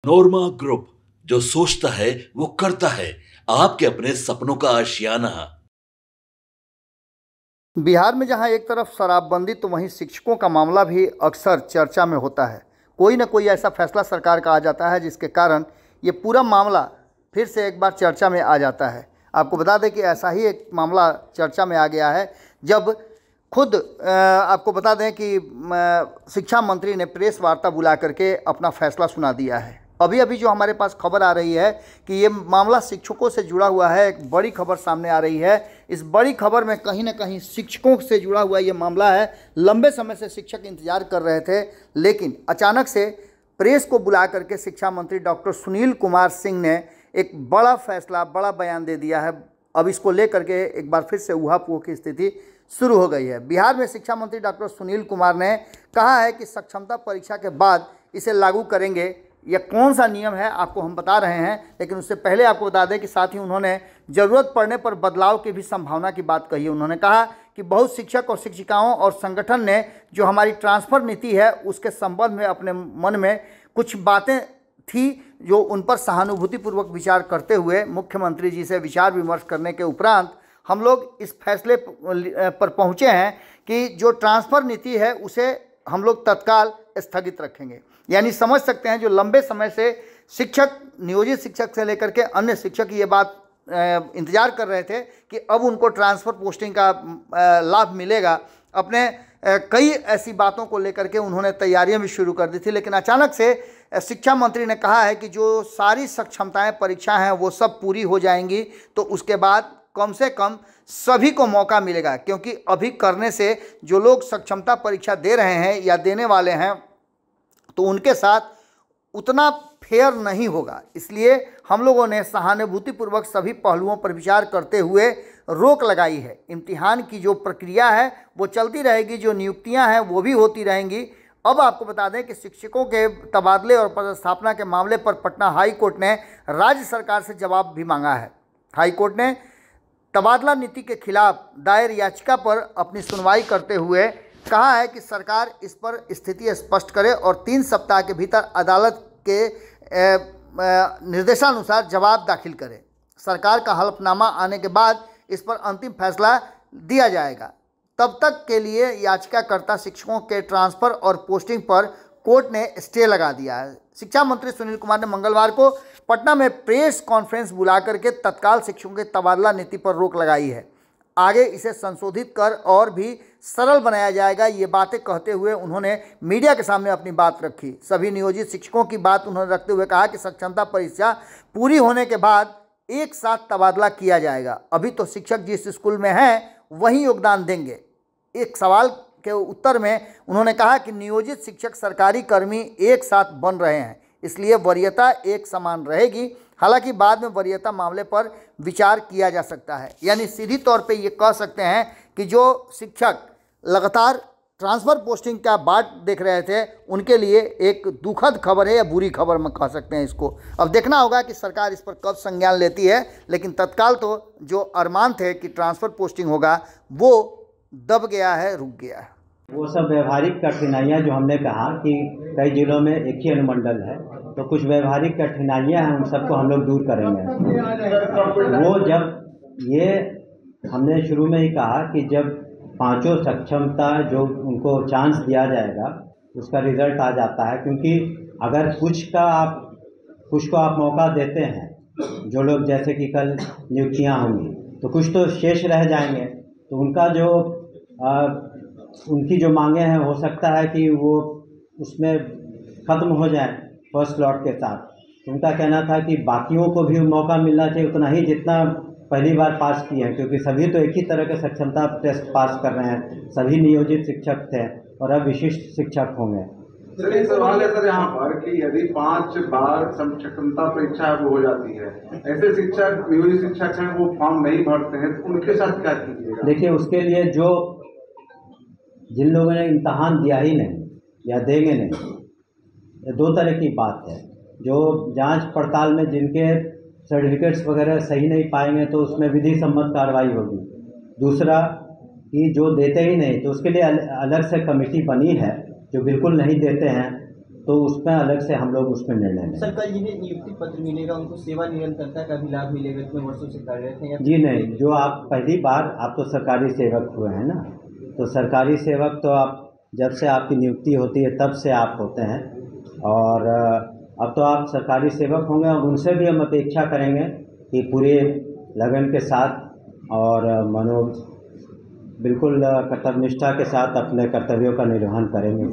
नोरमा group, जो सोचता है वो करता है। आपके अपने सपनों का आशियाना। बिहार में जहां एक तरफ शराबबंदी तो वहीं शिक्षकों का मामला भी अक्सर चर्चा में होता है। कोई न कोई ऐसा फैसला सरकार का आ जाता है जिसके कारण ये पूरा मामला फिर से एक बार चर्चा में आ जाता है। आपको बता दें कि ऐसा ही एक मामला चर्चा में आ गया है जब खुद आपको बता दें कि शिक्षा मंत्री ने प्रेस वार्ता बुला करके अपना फैसला सुना दिया है। अभी अभी जो हमारे पास खबर आ रही है कि ये मामला शिक्षकों से जुड़ा हुआ है, एक बड़ी खबर सामने आ रही है। इस बड़ी खबर में कहीं ना कहीं शिक्षकों से जुड़ा हुआ ये मामला है। लंबे समय से शिक्षक इंतजार कर रहे थे, लेकिन अचानक से प्रेस को बुला करके शिक्षा मंत्री डॉक्टर सुनील कुमार सिंह ने एक बड़ा फैसला, बड़ा बयान दे दिया है। अब इसको लेकर के एक बार फिर से ऊहापोह की स्थिति शुरू हो गई है। बिहार में शिक्षा मंत्री डॉक्टर सुनील कुमार ने कहा है कि सक्षमता परीक्षा के बाद इसे लागू करेंगे। यह कौन सा नियम है आपको हम बता रहे हैं, लेकिन उससे पहले आपको बता दें कि साथ ही उन्होंने ज़रूरत पड़ने पर बदलाव की भी संभावना की बात कही है। उन्होंने कहा कि बहुत शिक्षक और शिक्षिकाओं और संगठन ने जो हमारी ट्रांसफ़र नीति है उसके संबंध में अपने मन में कुछ बातें थी जो उन पर सहानुभूतिपूर्वक विचार करते हुए मुख्यमंत्री जी से विचार विमर्श करने के उपरांत हम लोग इस फैसले पर पहुँचे हैं कि जो ट्रांसफ़र नीति है उसे हम लोग तत्काल स्थगित रखेंगे। यानी समझ सकते हैं जो लंबे समय से शिक्षक, नियोजित शिक्षक से लेकर के अन्य शिक्षक ये बात इंतजार कर रहे थे कि अब उनको ट्रांसफ़र पोस्टिंग का लाभ मिलेगा। अपने कई ऐसी बातों को लेकर के उन्होंने तैयारियां भी शुरू कर दी थी, लेकिन अचानक से शिक्षा मंत्री ने कहा है कि जो सारी सक्षमताएं परीक्षा हैं वो सब पूरी हो जाएंगी तो उसके बाद कम से कम सभी को मौका मिलेगा, क्योंकि अभी करने से जो लोग सक्षमता परीक्षा दे रहे हैं या देने वाले हैं तो उनके साथ उतना फेयर नहीं होगा। इसलिए हम लोगों ने सहानुभूतिपूर्वक सभी पहलुओं पर विचार करते हुए रोक लगाई है। इम्तिहान की जो प्रक्रिया है वो चलती रहेगी, जो नियुक्तियां हैं वो भी होती रहेंगी। अब आपको बता दें कि शिक्षकों के तबादले और पदस्थापना के मामले पर पटना हाई कोर्ट ने राज्य सरकार से जवाब भी मांगा है। हाई कोर्ट ने तबादला नीति के खिलाफ दायर याचिका पर अपनी सुनवाई करते हुए कहा है कि सरकार इस पर स्थिति स्पष्ट करे और 3 सप्ताह के भीतर अदालत के निर्देशानुसार जवाब दाखिल करे। सरकार का हलफनामा आने के बाद इस पर अंतिम फैसला दिया जाएगा। तब तक के लिए याचिकाकर्ता शिक्षकों के ट्रांसफ़र और पोस्टिंग पर कोर्ट ने स्टे लगा दिया है। शिक्षा मंत्री सुनील कुमार ने मंगलवार को पटना में प्रेस कॉन्फ्रेंस बुला करके तत्काल शिक्षकों के तबादला नीति पर रोक लगाई है। आगे इसे संशोधित कर और भी सरल बनाया जाएगा, ये बातें कहते हुए उन्होंने मीडिया के सामने अपनी बात रखी। सभी नियोजित शिक्षकों की बात उन्होंने रखते हुए कहा कि सक्षमता परीक्षा पूरी होने के बाद एक साथ तबादला किया जाएगा। अभी तो शिक्षक जिस स्कूल में हैं वहीं योगदान देंगे। एक सवाल के उत्तर में उन्होंने कहा कि नियोजित शिक्षक सरकारी कर्मी एक साथ बन रहे हैं, इसलिए वरीयता एक समान रहेगी। हालांकि बाद में वरीयता मामले पर विचार किया जा सकता है। यानी सीधी तौर पे ये कह सकते हैं कि जो शिक्षक लगातार ट्रांसफ़र पोस्टिंग का बाट देख रहे थे उनके लिए एक दुखद खबर है या बुरी खबर में कह सकते हैं इसको। अब देखना होगा कि सरकार इस पर कब संज्ञान लेती है, लेकिन तत्काल तो जो अरमान थे कि ट्रांसफ़र पोस्टिंग होगा वो दब गया है, रुक गया है। वो सब व्यवहारिक कठिनाइयाँ जो हमने कहा कि कई जिलों में एक ही अनुमंडल है, तो कुछ व्यवहारिक कठिनाइयाँ हैं, उन सबको हम लोग दूर करेंगे। वो जब ये हमने शुरू में ही कहा कि जब 5 सक्षमता जो उनको चांस दिया जाएगा उसका रिजल्ट आ जाता है, क्योंकि अगर कुछ को आप मौका देते हैं, जो लोग जैसे कि कल नियुक्तियाँ होंगी तो कुछ तो शेष रह जाएंगे, तो उनका जो उनकी जो मांगे हैं हो सकता है कि वो उसमें ख़त्म हो जाए फर्स्ट स्लॉट के साथ। तो उनका कहना था कि बाकियों को भी मौका मिलना चाहिए उतना ही जितना पहली बार पास किए हैं, क्योंकि सभी तो एक ही तरह के सक्षमता टेस्ट पास कर रहे हैं, सभी नियोजित शिक्षक थे और अब विशिष्ट शिक्षक होंगे। सर एक सवाल है सर यहाँ पर कि यदि 5 बार सक्षमता परीक्षा वो हो जाती है, ऐसे शिक्षक नियोजित शिक्षक हैं वो फॉर्म नहीं भरते हैं, तो उनके साथ क्या कीजिएगा? देखिए, उसके लिए जिन लोगों ने इम्तहान दिया ही नहीं या देंगे नहीं, ये 2 तरह की बात है। जो जांच पड़ताल में जिनके सर्टिफिकेट्स वगैरह सही नहीं पाएंगे तो उसमें विधि सम्मत कार्रवाई होगी। दूसरा कि जो देते ही नहीं तो उसके लिए अलग से कमेटी बनी है, जो बिल्कुल नहीं देते हैं तो उसमें अलग से हम लोग उसमें निर्णय लेंगे। सर, कल जिन्हें नियुक्ति पत्र मिलेगा उनको सेवा निरंतरता का भी लाभ मिलेगा, इतने वर्षों से कार्यरत हैं? जी नहीं, जो आप पहली बार आप तो सरकारी सेवक हुए हैं ना, तो सरकारी सेवक तो आप जब से आपकी नियुक्ति होती है तब से आप होते हैं, और अब तो आप सरकारी सेवक होंगे और उनसे भी हम अपेक्षा करेंगे कि पूरे लगन के साथ और बिल्कुल कर्तव्यनिष्ठा के साथ अपने कर्तव्यों का निर्वहन करेंगे।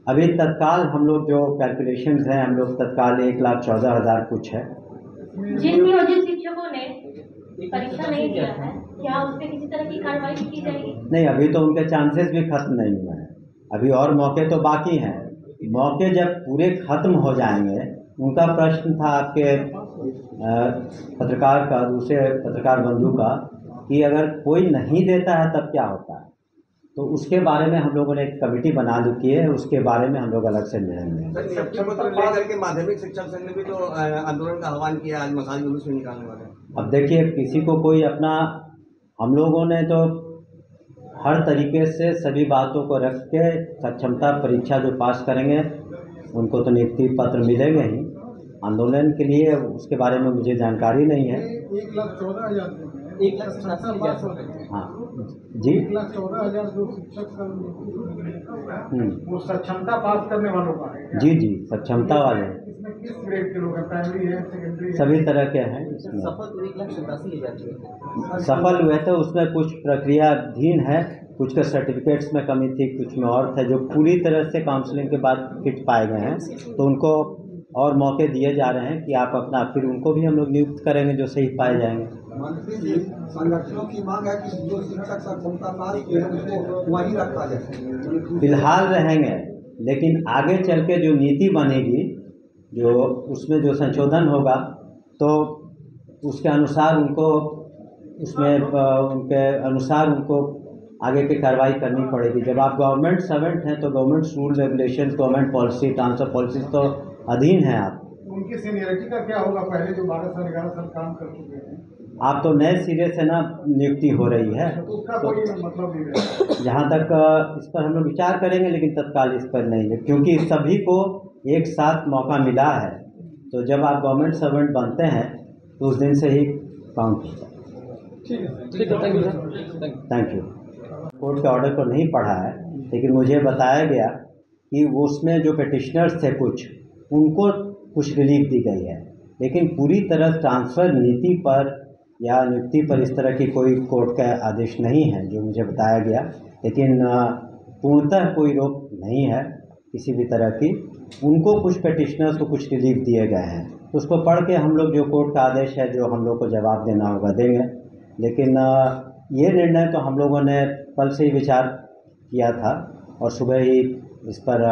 अभी तत्काल हम लोग जो कैलकुलेशंस हैं, हम लोग तत्काल 1,14,000 कुछ है। जिन नियोजित शिक्षकों ने परीक्षा नहीं दिया है, क्या उस पर किसी तरह की कार्रवाई की जाएगी? नहीं, अभी तो उनके चांसेस भी खत्म नहीं हुए हैं, अभी और मौके तो बाकी हैं। मौके जब पूरे खत्म हो जाएंगे, उनका प्रश्न था आपके पत्रकार का, दूसरे पत्रकार बंधु का, कि अगर कोई नहीं देता है तब क्या होता है, तो उसके बारे में हम लोगों ने एक कमेटी बना ली है, उसके बारे में हम लोग अलग से निर्णय लेंगे। करके माध्यमिक शिक्षक संघ ने भी तो आंदोलन का आह्वान किया, आज मसाल जुलूस में निकालने वाले। अब देखिए, किसी को कोई अपना, हम लोगों ने तो हर तरीके से सभी बातों को रख के सक्षमता परीक्षा जो पास करेंगे उनको तो नियुक्ति पत्र मिलेंगे ही। आंदोलन के लिए उसके बारे में मुझे जानकारी नहीं है। 1,14,000 हाँ जी, 1,14,000 जो शिक्षक वो सक्षमता पास करने वालों का है? जी जी, सक्षमता वाले। इसमें किस ग्रेड के लोग हैं? प्राइमरी है, सेकेंडरी है? सभी तरह के हैं इसमें। सफल हुए थे, उसमें कुछ प्रक्रियाधीन है, कुछ के सर्टिफिकेट्स में कमी थी, कुछ में और थे जो पूरी तरह से काउंसलिंग के बाद फिट पाए गए हैं, तो उनको और मौके दिए जा रहे हैं कि आप अपना, फिर उनको भी हम लोग नियुक्त करेंगे जो सही पाए जाएंगे। मंत्री जी, संगठनों की मांग है कि जो शिक्षक सक्षमता पास किए उसको वहीं रखा जाए। फिलहाल रहेंगे, लेकिन आगे चल के जो नीति बनेगी, जो उसमें जो संशोधन होगा, तो उसके अनुसार उनको, उसमें उनके अनुसार उनको आगे की कार्रवाई करनी पड़ेगी। जब आप गवर्नमेंट सर्वेंट हैं तो government rule regulation, government policy, transfer policy तो अधीन है आप। उनकी सीनियरिटी का क्या होगा? पहले जो 12 साल 11 साल काम कर चुके हैं, आप तो नए सिरे से ना नियुक्ति हो रही है, तो उसका कोई मतलब नहीं है। जहाँ तक इस पर हम लोग विचार करेंगे, लेकिन तत्काल इस पर नहीं है, क्योंकि सभी को एक साथ मौका मिला है। तो जब आप गवर्नमेंट सर्वेंट बनते हैं तो उस दिन से ही काउंट होता है। ठीक है, thank you sir. Thank you. Court के ऑर्डर को नहीं पढ़ा है, लेकिन मुझे बताया गया कि वो उसमें जो पिटिशनर्स थे कुछ, उनको कुछ रिलीफ दी गई है, लेकिन पूरी तरह ट्रांसफ़र नीति पर या नियुक्ति पर इस तरह की कोई कोर्ट का आदेश नहीं है जो मुझे बताया गया। लेकिन पूर्णतः कोई रोक नहीं है किसी भी तरह की। उनको कुछ पिटिशनर्स को कुछ रिलीफ दिए गए हैं, तो उसको पढ़ के हम लोग जो कोर्ट का आदेश है जो हम लोग को जवाब देना होगा देंगे। लेकिन ये निर्णय तो हम लोगों ने कल से ही विचार किया था और सुबह ही इस पर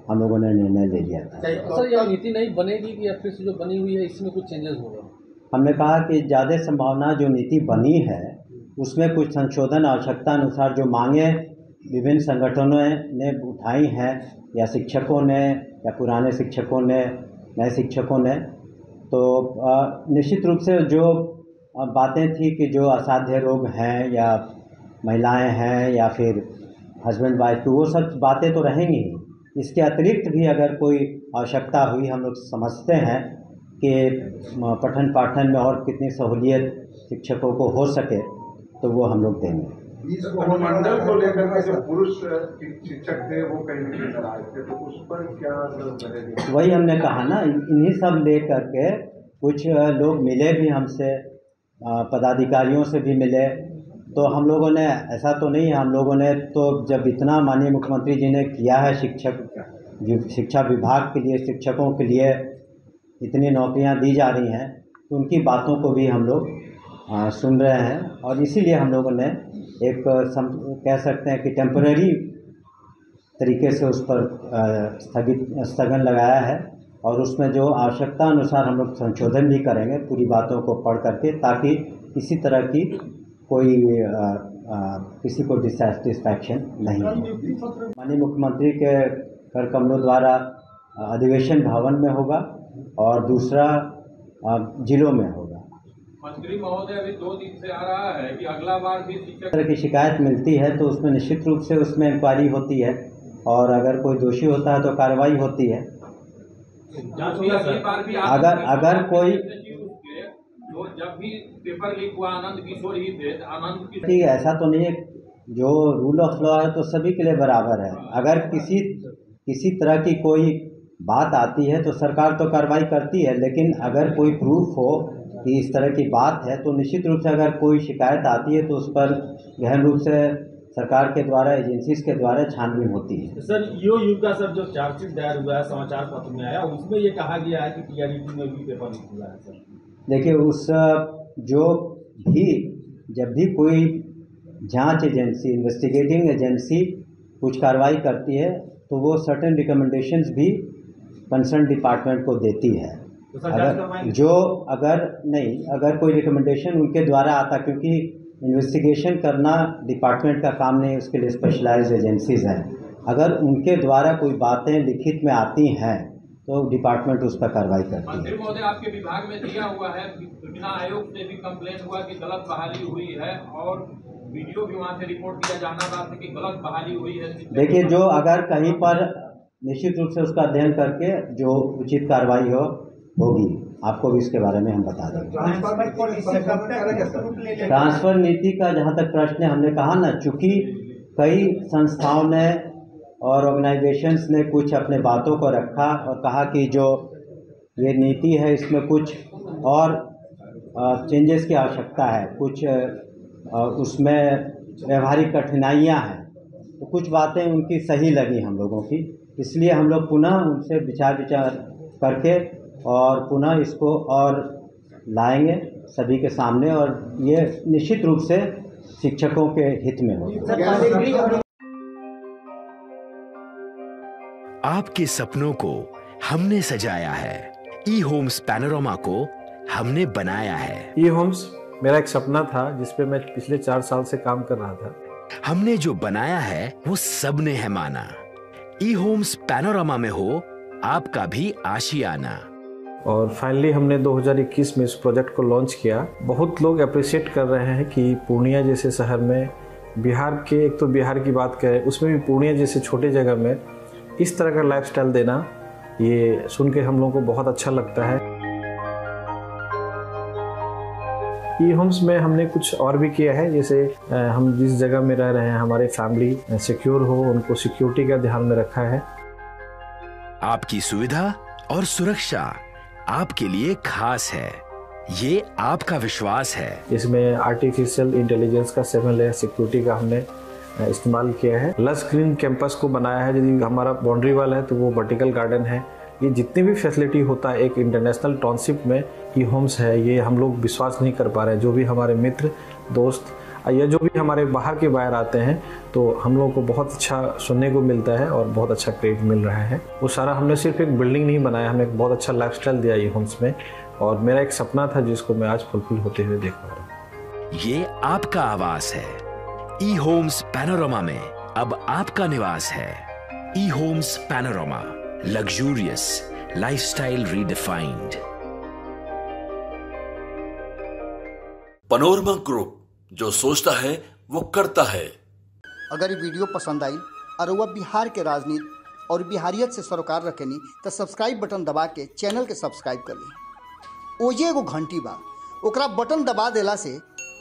हम लोगों ने निर्णय ले लिया था। सर, यह नीति नहीं बनेगी कि या फिर से जो बनी हुई है इसमें कुछ चेंजेस होगा? हमने कहा कि ज़्यादा संभावना जो नीति बनी है उसमें कुछ संशोधन आवश्यकता अनुसार जो मांगे विभिन्न संगठनों ने उठाई हैं, या शिक्षकों ने, या पुराने शिक्षकों ने, नए शिक्षकों ने, तो निश्चित रूप से जो बातें थी कि जो असाध्य रोग हैं या महिलाएं हैं या फिर हस्बैंड वाइफ की, वो सब बातें तो रहेंगी ही। इसके अतिरिक्त भी अगर कोई आवश्यकता हुई, हम लोग समझते हैं कि पठन पाठन में और कितनी सहूलियत शिक्षकों को हो सके, तो वो हम लोग देंगे। अनुमंडल को लेकर के जो पुरुष शिक्षक थे वो कहीं नहीं नजर आए थे, तो उस पर क्या करेंगे? वही हमने कहा ना, इन्हीं सब लेकर के कुछ लोग मिले भी हमसे, पदाधिकारियों से भी मिले, तो हम लोगों ने, ऐसा तो नहीं है, हम लोगों ने तो जब इतना माननीय मुख्यमंत्री जी ने किया है शिक्षा विभाग के लिए, शिक्षकों के लिए इतनी नौकरियां दी जा रही हैं, तो उनकी बातों को भी हम लोग सुन रहे हैं। और इसीलिए हम लोगों ने एक कह सकते हैं कि टेम्पररी तरीके से उस पर स्थगन लगाया है, और उसमें जो आवश्यकता अनुसार हम लोग संशोधन भी करेंगे पूरी बातों को पढ़ करके, ताकि किसी तरह की कोई किसी को डिससेटिस्फैक्शन नहीं हो। माननीय मुख्यमंत्री के कर कमलों द्वारा अधिवेशन भवन में होगा और दूसरा जिलों में होगा। मंत्री महोदय अभी 2 दिन से आ रहा है कि अगला बार भी शिक्षक तरह की शिकायत मिलती है तो उसमें निश्चित रूप से उसमें इंक्वायरी होती है, और अगर कोई दोषी होता है तो कार्रवाई होती है। अगर कोई जब भी पेपर लीक हुआ आनंद किशोर ही थे, आनंद किशोर ऐसा तो नहीं है, जो रूल ऑफ लॉ है तो सभी के लिए बराबर है। अगर किसी तरह की कोई बात आती है तो सरकार तो कार्रवाई करती है, लेकिन अगर कोई प्रूफ हो कि इस तरह की बात है तो निश्चित रूप से अगर कोई शिकायत आती है तो उस पर गहन रूप से सरकार के द्वारा, एजेंसीज के द्वारा छानबीन होती है। सर ईओ युग का सर जो चार्जशीट दायर हुआ है, समाचार पत्र में आया, उसमें ये कहा गया है कि टीआरईटी में भी पेपर लीक हुआ है। सर देखिए, जब भी कोई जांच एजेंसी, इन्वेस्टिगेटिंग एजेंसी कुछ कार्रवाई करती है तो वो सर्टेन रिकमेंडेशंस भी कंसर्न डिपार्टमेंट को देती है। अगर कोई रिकमेंडेशन उनके द्वारा आता, क्योंकि इन्वेस्टिगेशन करना डिपार्टमेंट का काम नहीं, उसके लिए स्पेशलाइज्ड एजेंसीज हैं। अगर उनके द्वारा कोई बातें लिखित में आती हैं तो डिपार्टमेंट उस पर कार्रवाई करती है। मंत्री महोदय, आपके विभाग में दिया हुआ है, सूचना आयोग से भी कंप्लेन हुआ कि गलत बहाली हुई है और वीडियो भी वहाँ से रिपोर्ट किया जाना था कि गलत बहाली हुई है। देखिए, जो अगर कहीं पर निश्चित रूप से उसका अध्ययन करके जो उचित कार्रवाई होगी, आपको भी इसके बारे में हम बता देंगे। ट्रांसफर नीति का जहाँ तक प्रश्न है, हमने कहा ना, चूँकि कई संस्थाओं ने और ऑर्गेनाइजेशंस ने कुछ अपने बातों को रखा और कहा कि जो ये नीति है इसमें कुछ और चेंजेस की आवश्यकता है, कुछ उसमें व्यवहारिक कठिनाइयाँ हैं, तो कुछ बातें उनकी सही लगी हम लोगों की, इसलिए हम लोग पुनः उनसे विचार करके और पुनः इसको और लाएंगे सभी के सामने, और ये निश्चित रूप से शिक्षकों के हित में होगा। आपके सपनों को हमने सजाया है, ई होम्स पैनोरमा को हमने बनाया है। ई होम्स मेरा एक सपना था जिस पे मैं पिछले 4 साल से काम कर रहा था। हमने जो बनाया है वो सबने है माना। ई होम्स पैनोरमा में हो आपका भी आशियाना। और फाइनली हमने 2021 में इस प्रोजेक्ट को लॉन्च किया। बहुत लोग अप्रिशिएट कर रहे हैं कि पूर्णिया जैसे शहर में, बिहार के, एक तो बिहार की बात करें उसमें भी पूर्णिया जैसे छोटे जगह में इस तरह का लाइफस्टाइल देना, ये सुन के हम लोगों को बहुत अच्छा लगता है। ई होम्स में हमने कुछ और भी किया है, जैसे हम जिस जगह में रह रहे हैं हमारे फैमिली सिक्योर हो, उनको सिक्योरिटी का ध्यान में रखा है। आपकी सुविधा और सुरक्षा आपके लिए खास है, ये आपका विश्वास है। इसमें आर्टिफिशियल इंटेलिजेंस का 7 लेयर सिक्योरिटी का हमने इस्तेमाल किया है। लस ग्रीन कैंपस को बनाया है, यदि हमारा बाउंड्री वाल है तो वो वर्टिकल गार्डन है। ये जितनी भी फैसिलिटी होता है एक इंटरनेशनल टाउनशिप में, ई होम्स है, ये हम लोग विश्वास नहीं कर पा रहे हैं। जो भी हमारे मित्र, दोस्त या जो भी हमारे बाहर के बाहर आते हैं तो हम लोगों को बहुत अच्छा सुनने को मिलता है और बहुत अच्छा क्रेडिट मिल रहा है। वो सारा हमने सिर्फ एक बिल्डिंग नहीं बनाया, हमें एक बहुत अच्छा लाइफस्टाइल दिया ई होम्स में, और मेरा एक सपना था जिसको मैं आज फुलफिल होते हुए देख पा रहा हूँ। ये आपका आवास है। ई होम्स पैनोरमा में अब आपका निवास है। E Homes Panorama, luxurious lifestyle redefined. Panorama Group, जो सोचता है वो करता है। अगर ये वीडियो पसंद आई और वह बिहार के राजनीति और बिहारियत से सरोकार रखेनी तो सब्सक्राइब बटन दबा के चैनल के सब्सक्राइब कर ली। ओजे एगो घंटी बा, ओकरा बटन दबा देला से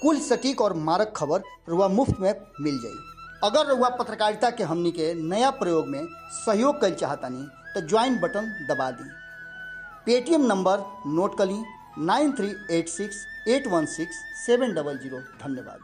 कुल सटीक और मारक खबर रुआ मुफ्त में मिल जाई। अगर रुआ पत्रकारिता के हमनी के नया प्रयोग में सहयोग कर चाहतानी तो ज्वाइन बटन दबा दी। पेटीएम नंबर नोट कर ली 9386 816 700। धन्यवाद।